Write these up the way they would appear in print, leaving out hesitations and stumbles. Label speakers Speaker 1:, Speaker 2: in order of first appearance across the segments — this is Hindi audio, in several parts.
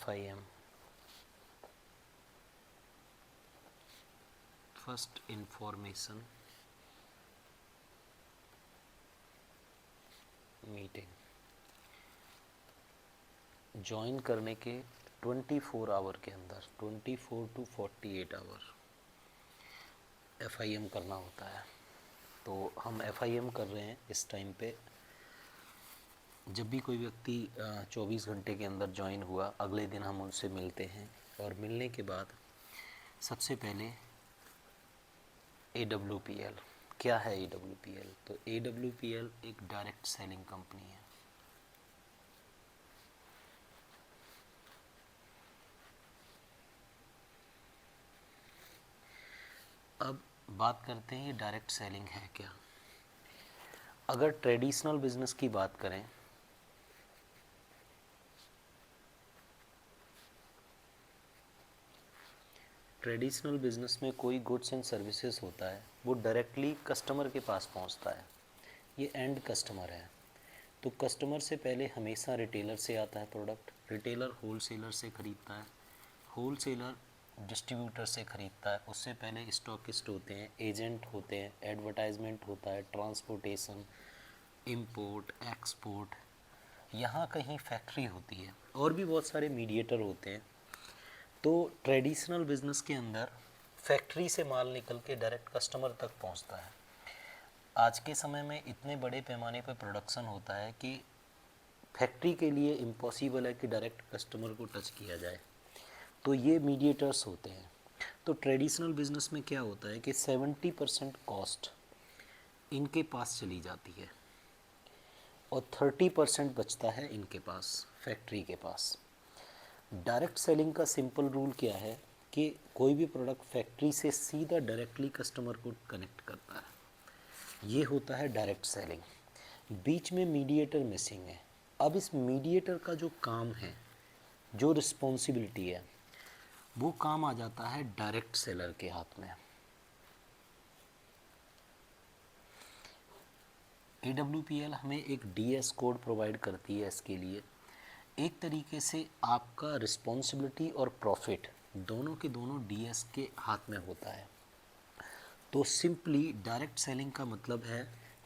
Speaker 1: FIM, first information meeting, join करने के 24 आवर के अंदर, 24 to 48 आवर FIM करना होता है। तो हम FIM कर रहे हैं इस टाइम पे। जब भी कोई व्यक्ति 24 घंटे के अंदर ज्वाइन हुआ, अगले दिन हम उनसे मिलते हैं और मिलने के बाद सबसे पहले AWPL, क्या है AWPL? तो AWPL एक डायरेक्ट सेलिंग कंपनी है। अब बात करते हैं ये डायरेक्ट सेलिंग है क्या। अगर ट्रेडिशनल बिजनेस की बात करें, ट्रेडिशनल बिजनेस में कोई गुड्स एंड सर्विसेज होता है, वो डायरेक्टली कस्टमर के पास पहुंचता है, ये एंड कस्टमर है। तो कस्टमर से पहले हमेशा रिटेलर से आता है प्रोडक्ट, रिटेलर होलसेलर से ख़रीदता है, होलसेलर डिस्ट्रीब्यूटर से ख़रीदता है, उससे पहले स्टॉकिस्ट होते हैं, एजेंट होते हैं, एडवर्टाइजमेंट होता है, ट्रांसपोर्टेशन, इंपोर्ट एक्सपोर्ट, यहाँ कहीं फैक्ट्री होती है, और भी बहुत सारे मीडिएटर होते हैं। तो ट्रेडिशनल बिजनेस के अंदर फैक्ट्री से माल निकल के डायरेक्ट कस्टमर तक पहुंचता है। आज के समय में इतने बड़े पैमाने पर प्रोडक्शन होता है कि फैक्ट्री के लिए इम्पॉसिबल है कि डायरेक्ट कस्टमर को टच किया जाए, तो ये मीडिएटर्स होते हैं। तो ट्रेडिशनल बिजनेस में क्या होता है कि 70% कॉस्ट इनके पास चली जाती है और 30% बचता है इनके पास, फैक्ट्री के पास। डायरेक्ट सेलिंग का सिंपल रूल क्या है कि कोई भी प्रोडक्ट फैक्ट्री से सीधा डायरेक्टली कस्टमर को कनेक्ट करता है, ये होता है डायरेक्ट सेलिंग। बीच में मीडिएटर मिसिंग है। अब इस मीडिएटर का जो काम है, जो रिस्पॉन्सिबिलिटी है, वो काम आ जाता है डायरेक्ट सेलर के हाथ में। AWPL हमें एक DS कोड प्रोवाइड करती है इसके लिए। एक तरीके से आपका रिस्पॉन्सिबिलिटी और प्रॉफिट दोनों के दोनों DS के हाथ में होता है। तो सिंपली डायरेक्ट सेलिंग का मतलब है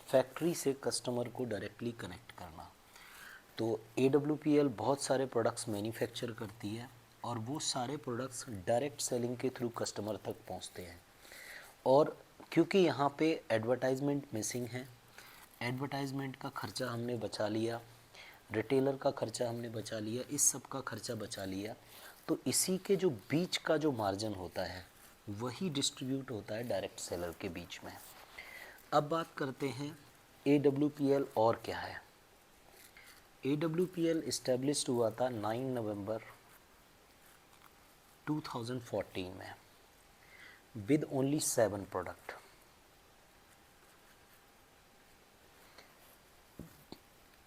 Speaker 1: फैक्ट्री से कस्टमर को डायरेक्टली कनेक्ट करना। तो AWPL बहुत सारे प्रोडक्ट्स मैन्युफैक्चर करती है और वो सारे प्रोडक्ट्स डायरेक्ट सेलिंग के थ्रू कस्टमर तक पहुंचते हैं। और क्योंकि यहाँ पे एडवर्टाइजमेंट मिसिंग है, एडवर्टाइजमेंट का खर्चा हमने बचा लिया, रिटेलर का खर्चा हमने बचा लिया, इस सब का खर्चा बचा लिया, तो इसी के जो बीच का जो मार्जिन होता है वही डिस्ट्रीब्यूट होता है डायरेक्ट सेलर के बीच में। अब बात करते हैं AWPL और क्या है। AWPL इस्टेब्लिश्ड हुआ था 9 नवंबर 2014 में विद ओनली 7 प्रोडक्ट।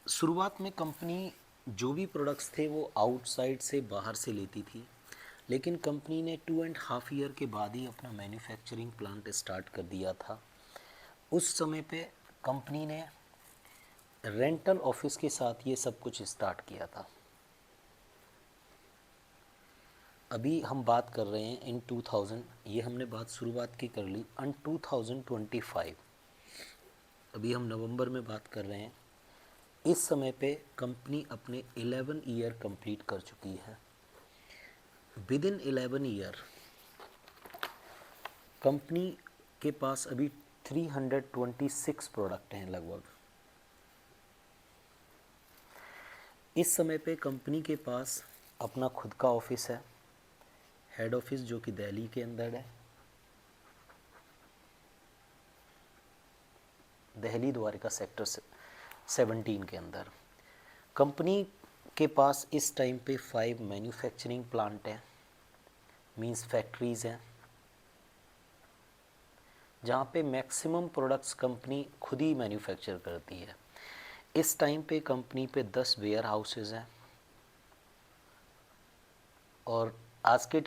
Speaker 1: शुरुआत में कंपनी जो भी प्रोडक्ट्स थे वो आउटसाइड से, बाहर से लेती थी, लेकिन कंपनी ने 2.5 ईयर के बाद ही अपना मैन्युफैक्चरिंग प्लांट स्टार्ट कर दिया था। उस समय पे कंपनी ने रेंटल ऑफिस के साथ ये सब कुछ स्टार्ट किया था। अभी हम बात कर रहे हैं इन 2000, ये हमने बात शुरुआत की कर ली, अन 2025, अभी हम नवंबर में बात कर रहे हैं। इस समय पे कंपनी अपने 11 ईयर कंप्लीट कर चुकी है। विद इन 11 ईयर कंपनी के पास अभी 326 प्रोडक्ट हैं लगभग। इस समय पे कंपनी के पास अपना खुद का ऑफिस है, हेड ऑफिस, जो कि दिल्ली के अंदर है, दिल्ली द्वारका सेक्टर 17 के अंदर। कंपनी के पास इस टाइम पे 5 मैन्युफैक्चरिंग प्लांट हैं, मींस फैक्ट्रीज़ हैं, जहाँ पे मैक्सिमम प्रोडक्ट्स कंपनी खुद ही मैन्युफैक्चर करती है। इस टाइम पे कंपनी पे 10 वेयर हाउसेज हैं और आज के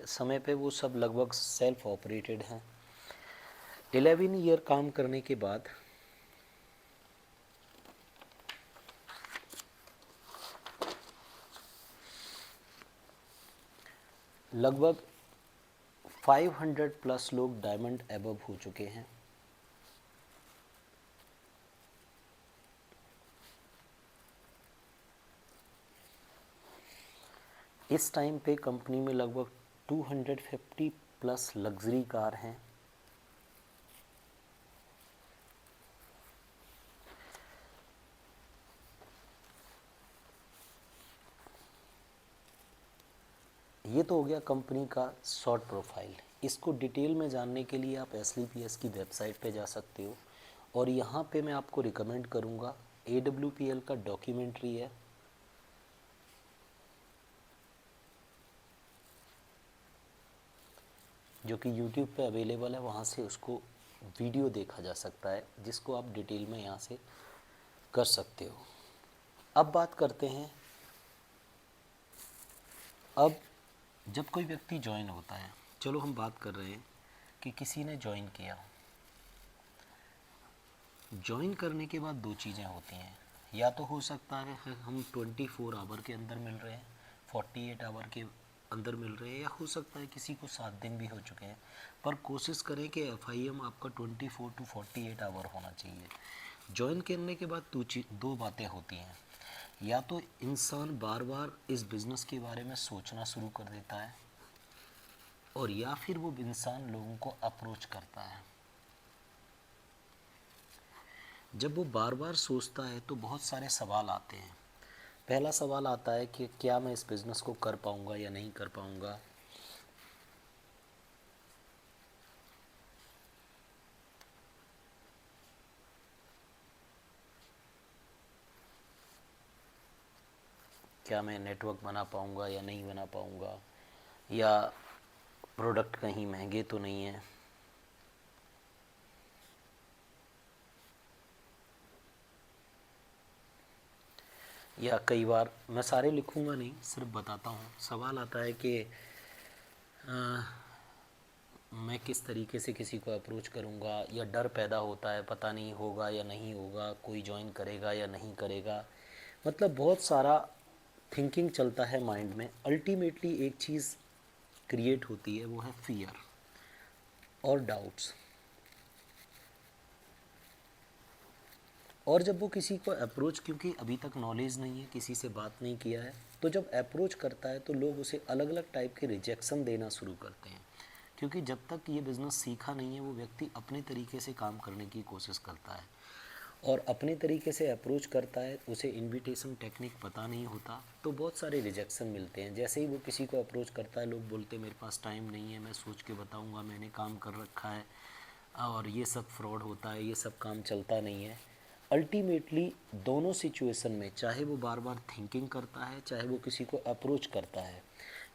Speaker 1: समय पे वो सब लगभग सेल्फ ऑपरेटेड हैं। 11 ईयर काम करने के बाद लगभग 500 प्लस लोग डायमंड एबव हो चुके हैं। इस टाइम पे कंपनी में लगभग 250 प्लस लग्जरी कार हैं। ये तो हो गया कंपनी का शॉर्ट प्रोफाइल। इसको डिटेल में जानने के लिए आप SLPS की वेबसाइट पे जा सकते हो, और यहाँ पे मैं आपको रिकमेंड करूँगा AWPL का डॉक्यूमेंट्री है, जो कि YouTube पे अवेलेबल है, वहाँ से उसको वीडियो देखा जा सकता है, जिसको आप डिटेल में यहाँ से कर सकते हो। अब बात करते हैं, अब जब कोई व्यक्ति ज्वाइन होता है, चलो हम बात कर रहे हैं कि किसी ने ज्वाइन किया। ज्वाइन करने के बाद दो चीज़ें होती हैं, या तो हो सकता है हम 24 आवर के अंदर मिल रहे हैं, 48 आवर के अंदर मिल रहे हैं, या हो सकता है किसी को 7 दिन भी हो चुके हैं। पर कोशिश करें कि FIM आपका 24 to 48 आवर होना चाहिए। ज्वाइन करने के बाद दो बातें होती हैं, या तो इंसान बार बार इस बिज़नेस के बारे में सोचना शुरू कर देता है, और या फिर वो इंसान लोगों को अप्रोच करता है। जब वो बार बार सोचता है तो बहुत सारे सवाल आते हैं। पहला सवाल आता है कि क्या मैं इस बिज़नेस को कर पाऊँगा या नहीं कर पाऊँगा। क्या मैं नेटवर्क बना पाऊँगा या नहीं बना पाऊँगा, या प्रोडक्ट कहीं महंगे तो नहीं है। या कई बार, मैं सारे लिखूँगा नहीं, सिर्फ बताता हूँ, सवाल आता है कि मैं किस तरीके से किसी को अप्रोच करूँगा, या डर पैदा होता है, पता नहीं होगा या नहीं होगा, कोई ज्वाइन करेगा या नहीं करेगा। मतलब बहुत सारा थिंकिंग चलता है माइंड में। अल्टीमेटली एक चीज़ क्रिएट होती है, वो है फियर और डाउट्स। और जब वो किसी को अप्रोच, क्योंकि अभी तक नॉलेज नहीं है, किसी से बात नहीं किया है, तो जब अप्रोच करता है तो लोग उसे अलग अलग टाइप के रिजेक्शन देना शुरू करते हैं। क्योंकि जब तक ये बिज़नेस सीखा नहीं है, वो व्यक्ति अपने तरीके से काम करने की कोशिश करता है, और अपने तरीके से अप्रोच करता है, उसे इनविटेशन टेक्निक पता नहीं होता, तो बहुत सारे रिजेक्शन मिलते हैं। जैसे ही वो किसी को अप्रोच करता है, लोग बोलते हैं मेरे पास टाइम नहीं है, मैं सोच के बताऊंगा, मैंने काम कर रखा है, और ये सब फ्रॉड होता है, ये सब काम चलता नहीं है। अल्टीमेटली दोनों सिचुएशन में, चाहे वो बार बार थिंकिंग करता है, चाहे वो किसी को अप्रोच करता है,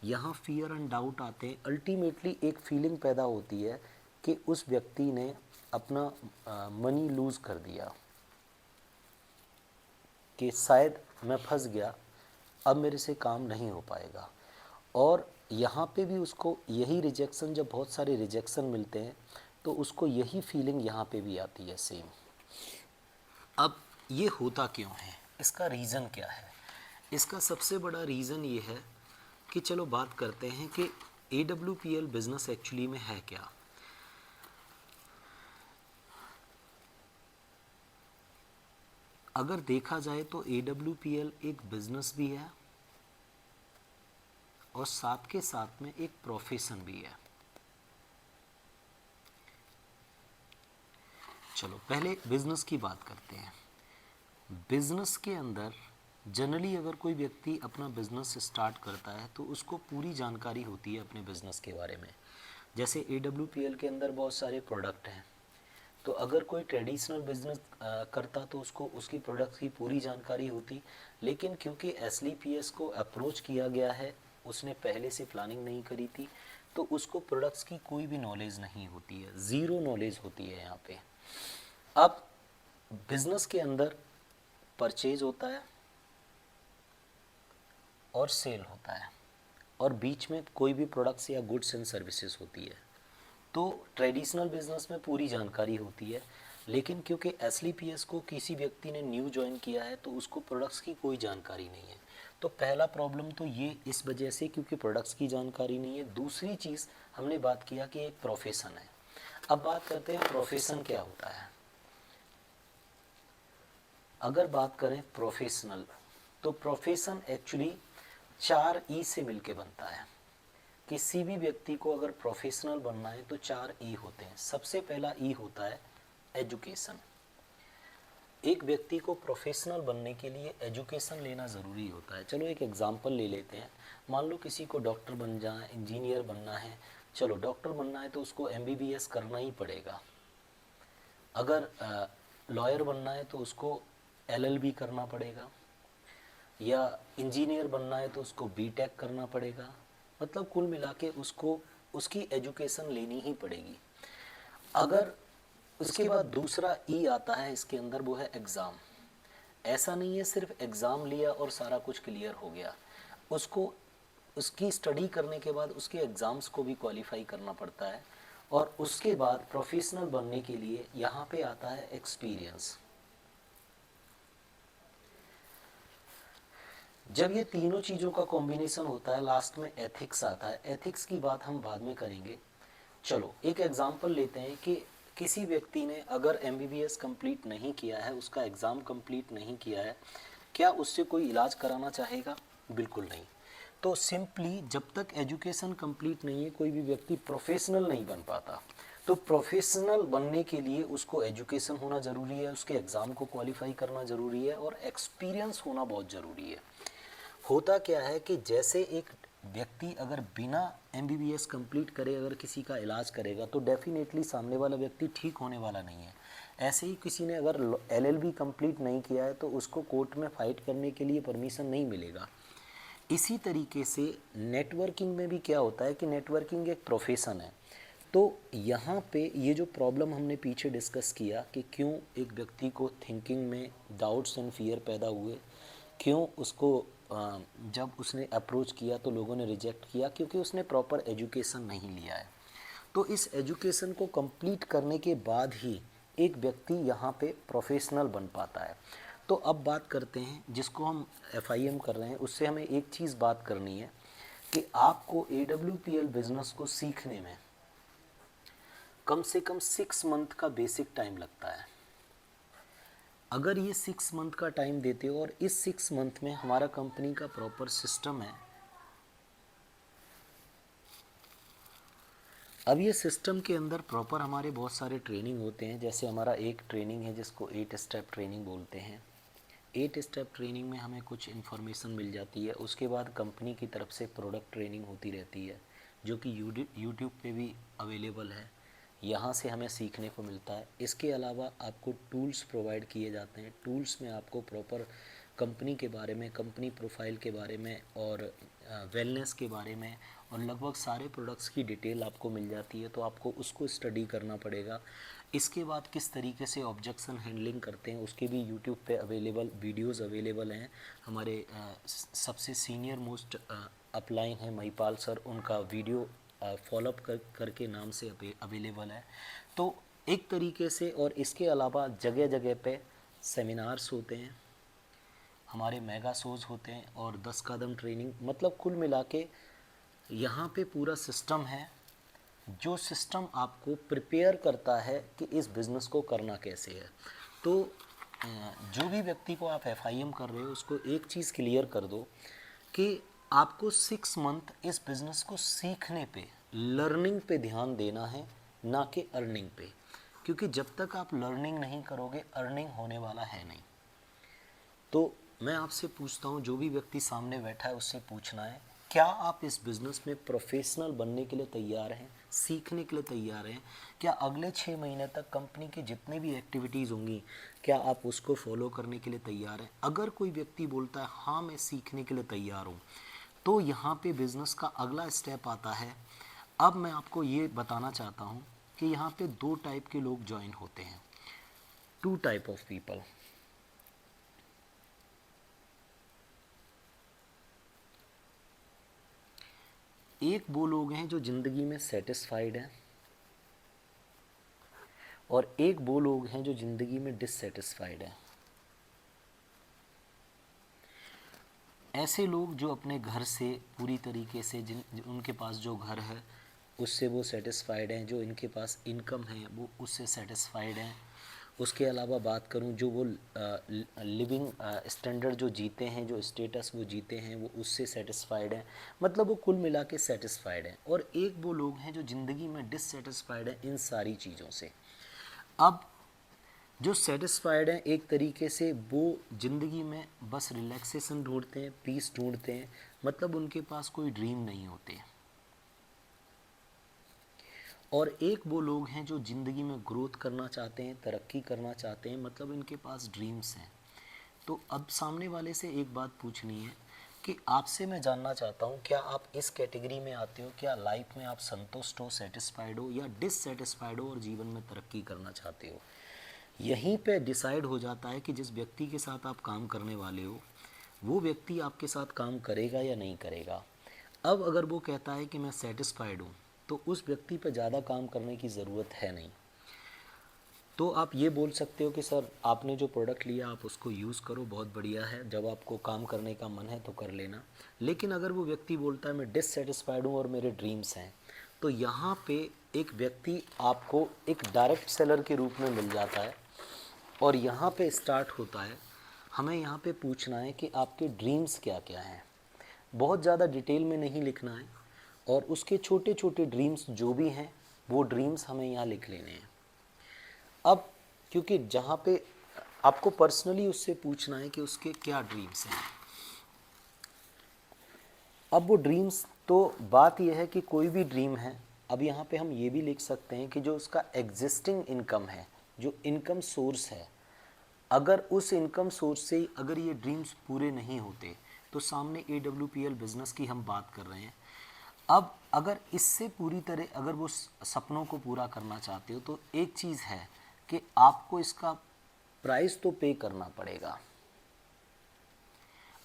Speaker 1: यहाँ फियर एंड डाउट आते हैं। अल्टीमेटली एक फीलिंग पैदा होती है कि उस व्यक्ति ने अपना मनी लूज़ कर दिया, कि शायद मैं फंस गया, अब मेरे से काम नहीं हो पाएगा। और यहाँ पे भी उसको यही रिजेक्शन, जब बहुत सारे रिजेक्शन मिलते हैं तो उसको यही फीलिंग यहाँ पे भी आती है सेम। अब ये होता क्यों है, इसका रीज़न क्या है? इसका सबसे बड़ा रीज़न ये है कि चलो बात करते हैं कि AWPL बिज़नेस एक्चुअली में है क्या। अगर देखा जाए तो AWPL एक बिज़नेस भी है, और साथ के साथ में एक प्रोफेशन भी है। चलो पहले बिज़नेस की बात करते हैं। बिज़नेस के अंदर जनरली अगर कोई व्यक्ति अपना बिज़नेस स्टार्ट करता है तो उसको पूरी जानकारी होती है अपने बिज़नेस के बारे में। जैसे AWPL के अंदर बहुत सारे प्रोडक्ट हैं, तो अगर कोई ट्रेडिशनल बिज़नेस करता तो उसको उसकी प्रोडक्ट्स की पूरी जानकारी होती। लेकिन क्योंकि SLPS को अप्रोच किया गया है, उसने पहले से प्लानिंग नहीं करी थी, तो उसको प्रोडक्ट्स की कोई भी नॉलेज नहीं होती है, ज़ीरो नॉलेज होती है यहाँ पे। अब बिज़नेस के अंदर परचेज होता है और सेल होता है, और बीच में कोई भी प्रोडक्ट्स या गुड्स एंड सर्विसेज होती है। तो ट्रेडिशनल बिजनेस में पूरी जानकारी होती है, लेकिन क्योंकि SLPS को किसी व्यक्ति ने न्यू ज्वाइन किया है तो उसको प्रोडक्ट्स की कोई जानकारी नहीं है। तो पहला प्रॉब्लम तो ये इस वजह से क्योंकि प्रोडक्ट्स की जानकारी नहीं है। दूसरी चीज़ हमने बात किया कि एक प्रोफेशन है। अब बात करते हैं प्रोफेशन क्या होता है। अगर बात करें प्रोफेशनल, तो प्रोफेशन एक्चुअली 4 ई से मिलके बनता है। किसी भी व्यक्ति को अगर प्रोफेशनल बनना है तो 4 ई होते हैं। सबसे पहला ई होता है एजुकेशन। एक व्यक्ति को प्रोफेशनल बनने के लिए एजुकेशन लेना ज़रूरी होता है। चलो एक एग्जांपल ले लेते हैं। मान लो किसी को डॉक्टर बन जाए, इंजीनियर बनना है। चलो डॉक्टर बनना है तो उसको एमबीबीएस करना ही पड़ेगा। अगर लॉयर बनना है तो उसको एलएलबी करना पड़ेगा, या इंजीनियर बनना है तो उसको बीटेक करना पड़ेगा। मतलब कुल मिला के उसको उसकी एजुकेशन लेनी ही पड़ेगी। अगर उसके बाद दूसरा ई आता है इसके अंदर, वो है एग्ज़ाम। ऐसा नहीं है सिर्फ एग्ज़ाम लिया और सारा कुछ क्लियर हो गया। उसको उसकी स्टडी करने के बाद उसके एग्ज़ाम्स को भी क्वालिफाई करना पड़ता है। और उसके बाद प्रोफेशनल बनने के लिए यहाँ पे आता है एक्सपीरियंस। जब ये तीनों चीज़ों का कॉम्बिनेशन होता है, लास्ट में एथिक्स आता है। एथिक्स की बात हम बाद में करेंगे। चलो एक एग्जांपल लेते हैं कि किसी व्यक्ति ने अगर एमबीबीएस कंप्लीट नहीं किया है, उसका एग्ज़ाम कंप्लीट नहीं किया है, क्या उससे कोई इलाज कराना चाहेगा? बिल्कुल नहीं। तो सिंपली जब तक एजुकेशन कंप्लीट नहीं है कोई भी व्यक्ति प्रोफेशनल नहीं बन पाता। तो प्रोफेशनल बनने के लिए उसको एजुकेशन होना ज़रूरी है, उसके एग्ज़ाम को क्वालिफाई करना ज़रूरी है, और एक्सपीरियंस होना बहुत ज़रूरी है। होता क्या है कि जैसे एक व्यक्ति अगर बिना एमबीबीएस कंप्लीट करे अगर किसी का इलाज करेगा तो डेफिनेटली सामने वाला व्यक्ति ठीक होने वाला नहीं है। ऐसे ही किसी ने अगर एलएलबी कंप्लीट नहीं किया है तो उसको कोर्ट में फ़ाइट करने के लिए परमिशन नहीं मिलेगा। इसी तरीके से नेटवर्किंग में भी क्या होता है कि नेटवर्किंग एक प्रोफेशन है। तो यहाँ पे ये जो प्रॉब्लम हमने पीछे डिस्कस किया कि क्यों एक व्यक्ति को थिंकिंग में डाउट्स एंड फियर पैदा हुए, क्यों उसको जब उसने अप्रोच किया तो लोगों ने रिजेक्ट किया, क्योंकि उसने प्रॉपर एजुकेशन नहीं लिया है। तो इस एजुकेशन को कंप्लीट करने के बाद ही एक व्यक्ति यहाँ पे प्रोफेशनल बन पाता है। तो अब बात करते हैं, जिसको हम एफआईएम कर रहे हैं उससे हमें एक चीज़ बात करनी है कि आपको एडब्ल्यूपीएल बिजनेस को सीखने में कम से कम 6 मंथ का बेसिक टाइम लगता है। अगर ये 6 मंथ का टाइम देते हो और इस 6 मंथ में हमारा कंपनी का प्रॉपर सिस्टम है। अब ये सिस्टम के अंदर प्रॉपर हमारे बहुत सारे ट्रेनिंग होते हैं। जैसे हमारा एक ट्रेनिंग है जिसको 8 स्टेप ट्रेनिंग बोलते हैं। 8 स्टेप ट्रेनिंग में हमें कुछ इन्फॉर्मेशन मिल जाती है। उसके बाद कंपनी की तरफ से प्रोडक्ट ट्रेनिंग होती रहती है जो कि यूट्यूब पे भी अवेलेबल है। यहाँ से हमें सीखने को मिलता है। इसके अलावा आपको टूल्स प्रोवाइड किए जाते हैं। टूल्स में आपको प्रॉपर कंपनी के बारे में, कंपनी प्रोफाइल के बारे में और वेलनेस के बारे में और लगभग सारे प्रोडक्ट्स की डिटेल आपको मिल जाती है। तो आपको उसको स्टडी करना पड़ेगा। इसके बाद किस तरीके से ऑब्जेक्शन हैंडलिंग करते हैं उसके भी यूट्यूब पे अवेलेबल वीडियोस अवेलेबल हैं। हमारे सबसे सीनियर मोस्ट अपलाइन हैं महिपाल सर, उनका वीडियो फॉलोअप करके नाम से अवेलेबल है। तो एक तरीके से, और इसके अलावा जगह जगह पे सेमिनार्स होते हैं, हमारे मेगा शोज़ होते हैं और 10 कदम ट्रेनिंग। मतलब कुल मिला के यहाँ पे पूरा सिस्टम है जो सिस्टम आपको प्रिपेयर करता है कि इस बिज़नेस को करना कैसे है। तो जो भी व्यक्ति को आप एफआईएम कर रहे हो उसको एक चीज़ क्लियर कर दो कि आपको 6 मंथ इस बिज़नेस को सीखने पे, लर्निंग पे ध्यान देना है, ना कि अर्निंग पे। क्योंकि जब तक आप लर्निंग नहीं करोगे अर्निंग होने वाला है नहीं। तो मैं आपसे पूछता हूँ, जो भी व्यक्ति सामने बैठा है उससे पूछना है, क्या आप इस बिज़नेस में प्रोफेशनल बनने के लिए तैयार हैं, सीखने के लिए तैयार हैं? क्या अगले 6 महीने तक कंपनी की जितनी भी एक्टिविटीज़ होंगी क्या आप उसको फॉलो करने के लिए तैयार हैं? अगर कोई व्यक्ति बोलता है हाँ मैं सीखने के लिए तैयार हूँ, तो यहाँ पे बिज़नेस का अगला स्टेप आता है। अब मैं आपको ये बताना चाहता हूँ कि यहाँ पे 2 टाइप के लोग ज्वाइन होते हैं, 2 टाइप ऑफ पीपल। एक वो लोग हैं जो ज़िंदगी में सेटिस्फाइड हैं और एक वो लोग हैं जो ज़िंदगी में डिससेटिस्फाइड हैं। ऐसे लोग जो अपने घर से पूरी तरीके से उनके पास जो घर है उससे वो सेटिस्फाइड हैं, जो इनके पास इनकम है वो उससे सेटिस्फाइड हैं। उसके अलावा बात करूं जो वो लिविंग स्टैंडर्ड जो जीते हैं, जो स्टेटस वो जीते हैं वो उससे सेटिस्फाइड हैं। मतलब वो कुल मिला के सेटिस्फाइड हैं। और एक वो लोग हैं जो ज़िंदगी में डिससेटिस्फाइड हैं इन सारी चीज़ों से। अब जो सेटिस्फाइड हैं एक तरीके से वो ज़िंदगी में बस रिलैक्सेशन ढूंढते हैं, पीस ढूंढते हैं, मतलब उनके पास कोई ड्रीम नहीं होते। और एक वो लोग हैं जो ज़िंदगी में ग्रोथ करना चाहते हैं, तरक्की करना चाहते हैं, मतलब इनके पास ड्रीम्स हैं। तो अब सामने वाले से एक बात पूछनी है कि आपसे मैं जानना चाहता हूँ, क्या आप इस कैटेगरी में आते हो? क्या लाइफ में आप संतुष्ट हो, सेटिस्फाइड हो, या डिससेटिस्फाइड हो और जीवन में तरक्की करना चाहते हो? यहीं पे डिसाइड हो जाता है कि जिस व्यक्ति के साथ आप काम करने वाले हो वो व्यक्ति आपके साथ काम करेगा या नहीं करेगा। अब अगर वो कहता है कि मैं सेटिस्फाइड हूँ तो उस व्यक्ति पर ज़्यादा काम करने की ज़रूरत है नहीं। तो आप ये बोल सकते हो कि सर आपने जो प्रोडक्ट लिया आप उसको यूज़ करो, बहुत बढ़िया है, जब आपको काम करने का मन है तो कर लेना। लेकिन अगर वो व्यक्ति बोलता है मैं डिससेटिस्फाइड हूँ और मेरे ड्रीम्स हैं, तो यहाँ पे एक व्यक्ति आपको एक डायरेक्ट सेलर के रूप में मिल जाता है। और यहाँ पे स्टार्ट होता है, हमें यहाँ पे पूछना है कि आपके ड्रीम्स क्या क्या हैं। बहुत ज़्यादा डिटेल में नहीं लिखना है, और उसके छोटे छोटे ड्रीम्स जो भी हैं वो ड्रीम्स हमें यहाँ लिख लेने हैं। अब क्योंकि जहाँ पे आपको पर्सनली उससे पूछना है कि उसके क्या ड्रीम्स हैं। अब वो ड्रीम्स, तो बात यह है कि कोई भी ड्रीम है, अब यहाँ पे हम ये भी लिख सकते हैं कि जो उसका एग्जिस्टिंग इनकम है, जो इनकम सोर्स है, अगर उस इनकम सोर्स से अगर ये ड्रीम्स पूरे नहीं होते, तो सामने AWPL बिज़नेस की हम बात कर रहे हैं। अब अगर इससे पूरी तरह अगर वो सपनों को पूरा करना चाहते हो तो एक चीज़ है कि आपको इसका प्राइस तो पे करना पड़ेगा।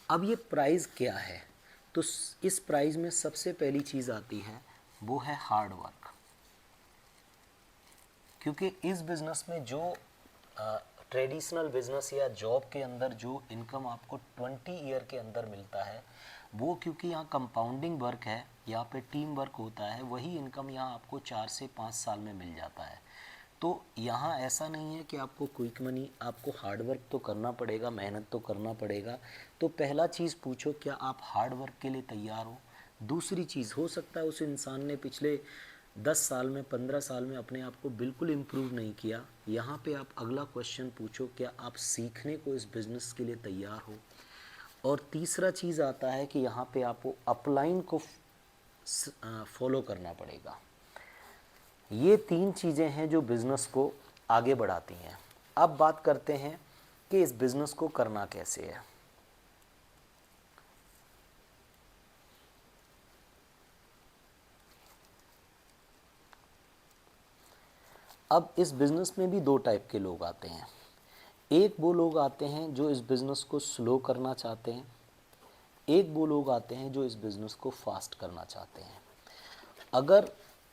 Speaker 1: अब ये प्राइस क्या है? तो इस प्राइस में सबसे पहली चीज़ आती है वो है हार्ड वर्क। क्योंकि इस बिज़नेस में जो ट्रेडिशनल बिज़नेस या जॉब के अंदर जो इनकम आपको 20 ईयर के अंदर मिलता है, वो क्योंकि यहाँ कंपाउंडिंग वर्क है, यहाँ पे टीम वर्क होता है, वही इनकम यहाँ आपको 4 से 5 साल में मिल जाता है। तो यहाँ ऐसा नहीं है कि आपको क्विक मनी, आपको हार्ड वर्क तो करना पड़ेगा, मेहनत तो करना पड़ेगा। तो पहला चीज़ पूछो, क्या आप हार्ड वर्क के लिए तैयार हो? दूसरी चीज़, हो सकता है उस इंसान ने पिछले 10 साल में, 15 साल में अपने आप को बिल्कुल इम्प्रूव नहीं किया। यहाँ पे आप अगला क्वेश्चन पूछो, क्या आप सीखने को इस बिज़नेस के लिए तैयार हो? और तीसरा चीज़ आता है कि यहाँ पे आपको अपलाइन को फॉलो करना पड़ेगा। ये 3 चीज़ें हैं जो बिज़नेस को आगे बढ़ाती हैं। अब बात करते हैं कि इस बिज़नेस को करना कैसे है। अब इस बिज़नेस में भी 2 टाइप के लोग आते हैं। एक वो लोग आते हैं जो इस बिज़नेस को स्लो करना चाहते हैं, एक वो लोग आते हैं जो इस बिज़नेस को फास्ट करना चाहते हैं। अगर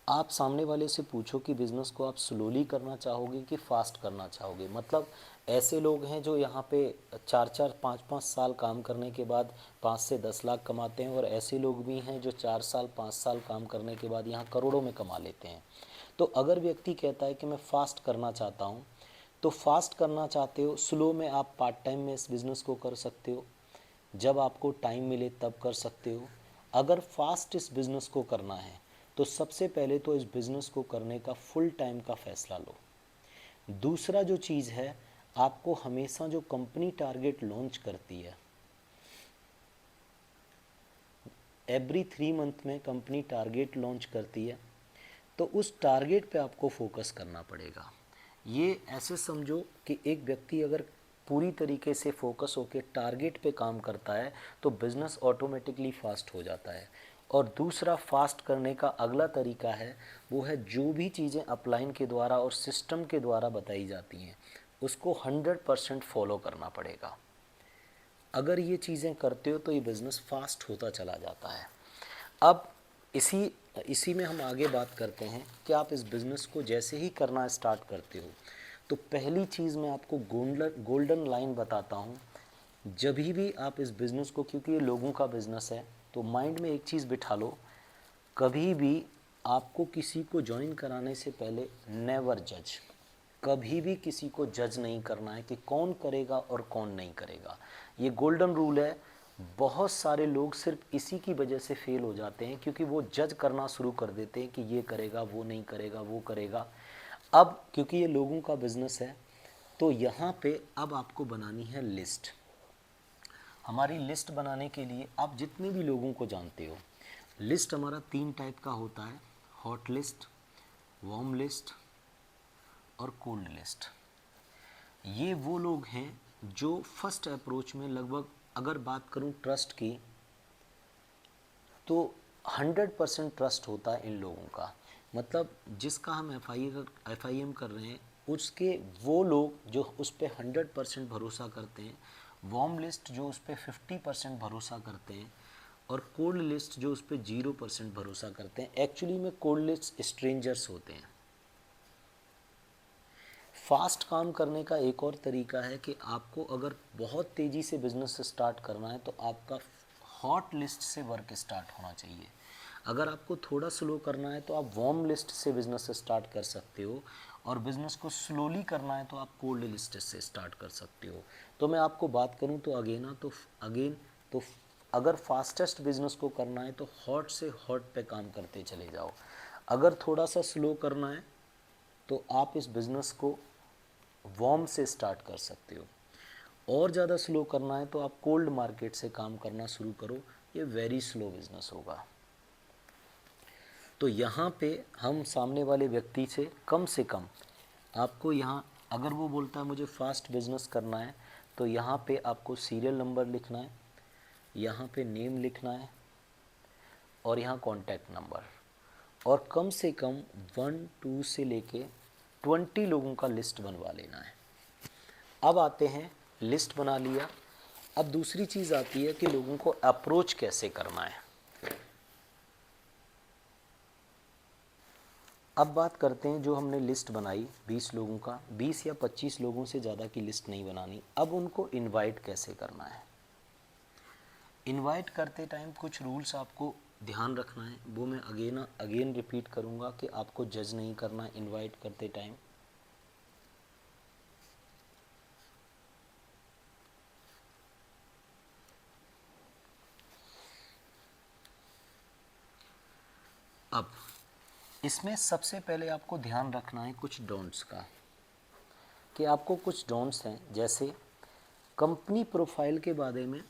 Speaker 1: आप सामने वाले से पूछो कि बिज़नेस को आप स्लोली करना चाहोगे कि फास्ट करना चाहोगे, मतलब ऐसे लोग हैं जो यहाँ पे 4-4 5-5 साल काम करने के बाद 5 से 10 लाख कमाते हैं, और ऐसे लोग भी हैं जो 4 साल 5 साल काम करने के बाद यहाँ करोड़ों में कमा लेते हैं। तो अगर व्यक्ति कहता है कि मैं फ़ास्ट करना चाहता हूँ, तो फास्ट करना चाहते हो, स्लो में आप पार्ट टाइम में इस बिज़नेस को कर सकते हो, जब आपको टाइम मिले तब कर सकते हो। अगर फास्ट इस बिज़नेस को करना है तो सबसे पहले तो इस बिज़नेस को करने का फुल टाइम का फ़ैसला लो। दूसरा जो चीज़ है, आपको हमेशा जो कंपनी टारगेट लॉन्च करती है, एवरी 3 मंथ में कंपनी टारगेट लॉन्च करती है, तो उस टारगेट पे आपको फोकस करना पड़ेगा। ये ऐसे समझो कि एक व्यक्ति अगर पूरी तरीके से फोकस होकर टारगेट पे काम करता है तो बिज़नेस ऑटोमेटिकली फास्ट हो जाता है। और दूसरा फास्ट करने का अगला तरीका है, वो है जो भी चीज़ें अपलाइन के द्वारा और सिस्टम के द्वारा बताई जाती हैं उसको 100% फॉलो करना पड़ेगा। अगर ये चीज़ें करते हो तो ये बिज़नेस फास्ट होता चला जाता है। अब इसी इसी में हम आगे बात करते हैं कि आप इस बिज़नेस को जैसे ही करना स्टार्ट करते हो तो पहली चीज़ मैं आपको गोल्डन लाइन बताता हूँ जब भी आप इस बिज़नेस को, क्योंकि ये लोगों का बिज़नेस है, तो माइंड में एक चीज़ बिठा लो, कभी भी आपको किसी को ज्वाइन कराने से पहले नेवर जज, कभी भी किसी को जज नहीं करना है कि कौन करेगा और कौन नहीं करेगा। ये गोल्डन रूल है। बहुत सारे लोग सिर्फ इसी की वजह से फेल हो जाते हैं, क्योंकि वो जज करना शुरू कर देते हैं कि ये करेगा, वो नहीं करेगा, वो करेगा। अब क्योंकि ये लोगों का बिजनेस है, तो यहाँ पे अब आपको बनानी है लिस्ट। हमारी लिस्ट बनाने के लिए आप जितने भी लोगों को जानते हो, लिस्ट हमारा 3 टाइप का होता है, हॉट लिस्ट, वार्म लिस्ट और कोल्ड लिस्ट। ये वो लोग हैं जो फर्स्ट अप्रोच में, लगभग अगर बात करूं ट्रस्ट की, तो 100% ट्रस्ट होता है इन लोगों का। मतलब जिसका हम FIM कर रहे हैं, उसके वो लोग जो उस पर 100% भरोसा करते हैं, वार्म लिस्ट जो उस पर 50% भरोसा करते हैं, और कोल्ड लिस्ट जो उस पर 0% भरोसा करते हैं। एक्चुअली में कोल्ड लिस्ट स्ट्रेंजर्स होते हैं। फास्ट काम करने का एक और तरीका है कि आपको अगर बहुत तेज़ी से बिज़नेस स्टार्ट करना है, तो आपका हॉट लिस्ट से वर्क स्टार्ट होना चाहिए। अगर आपको थोड़ा स्लो करना है, तो आप वार्म लिस्ट से बिज़नेस स्टार्ट कर सकते हो, और बिज़नेस को स्लोली करना है तो आप कोल्ड लिस्ट से स्टार्ट कर सकते हो। तो मैं आपको बात करूं तो अगेन अगर फास्टेस्ट बिज़नेस को करना है, तो हॉट से हॉट पे काम करते चले जाओ। अगर थोड़ा सा स्लो करना है, तो आप इस बिज़नेस को वार्म से स्टार्ट कर सकते हो। और ज़्यादा स्लो करना है, तो आप कोल्ड मार्केट से काम करना शुरू करो। ये वेरी स्लो बिजनेस होगा। तो यहाँ पे हम सामने वाले व्यक्ति से कम आपको, यहाँ अगर वो बोलता है मुझे फास्ट बिजनेस करना है, तो यहाँ पे आपको सीरियल नंबर लिखना है, यहाँ पे नेम लिखना है, और यहाँ कॉन्टैक्ट नंबर, और कम से कम 1 2 से लेके 20 लोगों का लिस्ट बनवा लेना है। अब आते हैं, लिस्ट बना लिया, अब दूसरी चीज़ आती है कि लोगों को अप्रोच कैसे करना है। अब बात करते हैं, जो हमने लिस्ट बनाई 20 लोगों का, 20 या 25 लोगों से ज़्यादा की लिस्ट नहीं बनानी। अब उनको इनवाइट कैसे करना है। इनवाइट करते टाइम कुछ रूल्स आपको ध्यान रखना है, वो मैं अगेन रिपीट करूँगा कि आपको जज नहीं करना इनवाइट करते टाइम। अब इसमें सबसे पहले आपको ध्यान रखना है कुछ डोंट्स का, कि आपको कुछ डोंट्स हैं, जैसे कंपनी प्रोफाइल के बारे में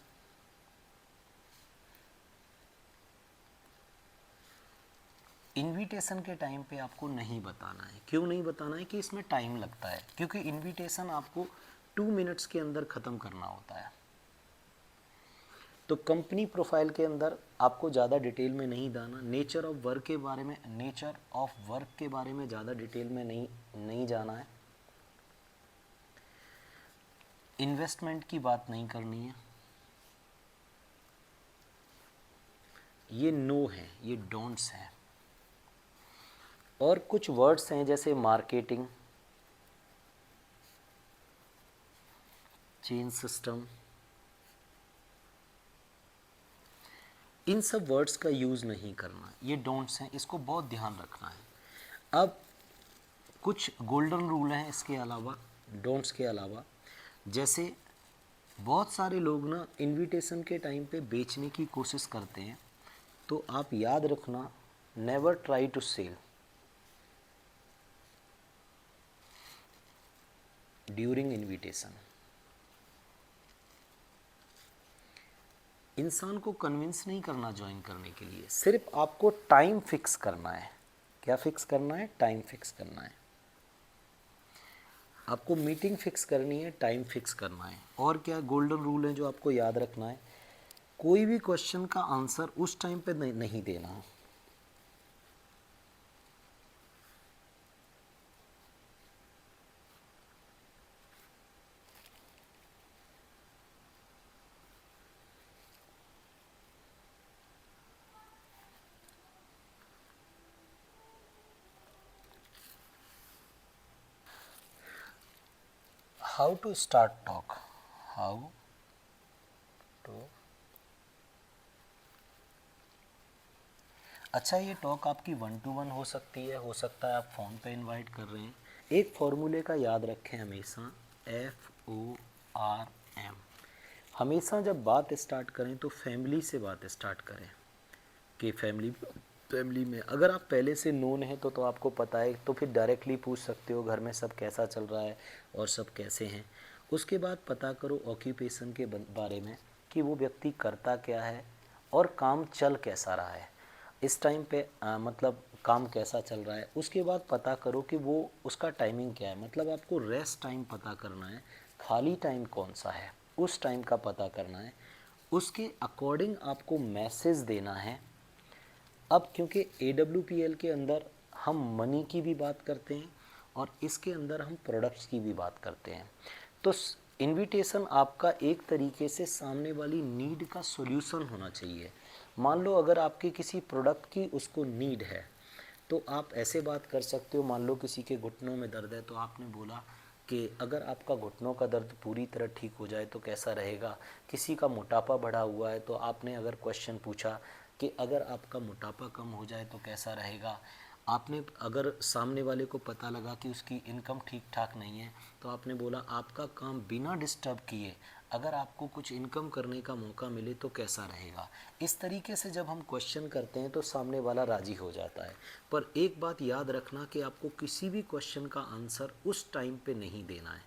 Speaker 1: इनविटेशन के टाइम पे आपको नहीं बताना है। क्यों नहीं बताना है? कि इसमें टाइम लगता है, क्योंकि इनविटेशन आपको 2 मिनट्स के अंदर ख़त्म करना होता है। तो कंपनी प्रोफाइल के अंदर आपको ज़्यादा डिटेल में नहीं जाना, नेचर ऑफ वर्क के बारे में ज़्यादा डिटेल में नहीं जाना है। इन्वेस्टमेंट की बात नहीं करनी है। ये नो है, ये डोंट्स हैं। और कुछ वर्ड्स हैं जैसे मार्केटिंग, चेन सिस्टम, इन सब वर्ड्स का यूज़ नहीं करना, ये डोंट्स हैं, इसको बहुत ध्यान रखना है। अब कुछ गोल्डन रूल हैं इसके अलावा, डोंट्स के अलावा, जैसे बहुत सारे लोग ना इनविटेशन के टाइम पे बेचने की कोशिश करते हैं, तो आप याद रखना, never try to sell during invitation. इंसान को कन्विंस नहीं करना ज्वाइन करने के लिए, सिर्फ आपको टाइम फिक्स करना है। क्या फिक्स करना है? टाइम फिक्स करना है। आपको मीटिंग फिक्स करनी है, टाइम फिक्स करना है। और क्या गोल्डन रूल है जो आपको याद रखना है, कोई भी क्वेश्चन का आंसर उस टाइम पे नहीं देना। How to start talk, how तो अच्छा, ये टॉक आपकी 1-to-1 हो सकती है, हो सकता है आप फ़ोन पे इनवाइट कर रहे हैं। एक फॉर्मूले का याद रखें हमेशा, FORM। हमेशा जब बात स्टार्ट करें तो फैमिली से बात स्टार्ट करें कि फैमिली में अगर आप पहले से नोन हैं तो आपको पता है, तो फिर डायरेक्टली पूछ सकते हो घर में सब कैसा चल रहा है और सब कैसे हैं। उसके बाद पता करो ऑक्यूपेशन के बारे में कि वो व्यक्ति करता क्या है और काम चल कैसा रहा है इस टाइम पे, मतलब काम कैसा चल रहा है। उसके बाद पता करो कि वो उसका टाइमिंग क्या है, मतलब आपको रेस्ट टाइम पता करना है, खाली टाइम कौन सा है उस टाइम का पता करना है, उसके अकॉर्डिंग आपको मैसेज देना है। अब क्योंकि AWPL के अंदर हम मनी की भी बात करते हैं और इसके अंदर हम प्रोडक्ट्स की भी बात करते हैं, तो इनविटेशन आपका एक तरीके से सामने वाली नीड का सॉल्यूशन होना चाहिए। मान लो अगर आपके किसी प्रोडक्ट की उसको नीड है तो आप ऐसे बात कर सकते हो। मान लो किसी के घुटनों में दर्द है तो आपने बोला कि अगर आपका घुटनों का दर्द पूरी तरह ठीक हो जाए तो कैसा रहेगा। किसी का मोटापा बढ़ा हुआ है तो आपने अगर क्वेश्चन पूछा कि अगर आपका मोटापा कम हो जाए तो कैसा रहेगा। आपने अगर सामने वाले को पता लगा कि उसकी इनकम ठीक ठाक नहीं है तो आपने बोला आपका काम बिना डिस्टर्ब किए अगर आपको कुछ इनकम करने का मौका मिले तो कैसा रहेगा। इस तरीके से जब हम क्वेश्चन करते हैं तो सामने वाला राज़ी हो जाता है। पर एक बात याद रखना कि आपको किसी भी क्वेश्चन का आंसर उस टाइम पे नहीं देना है।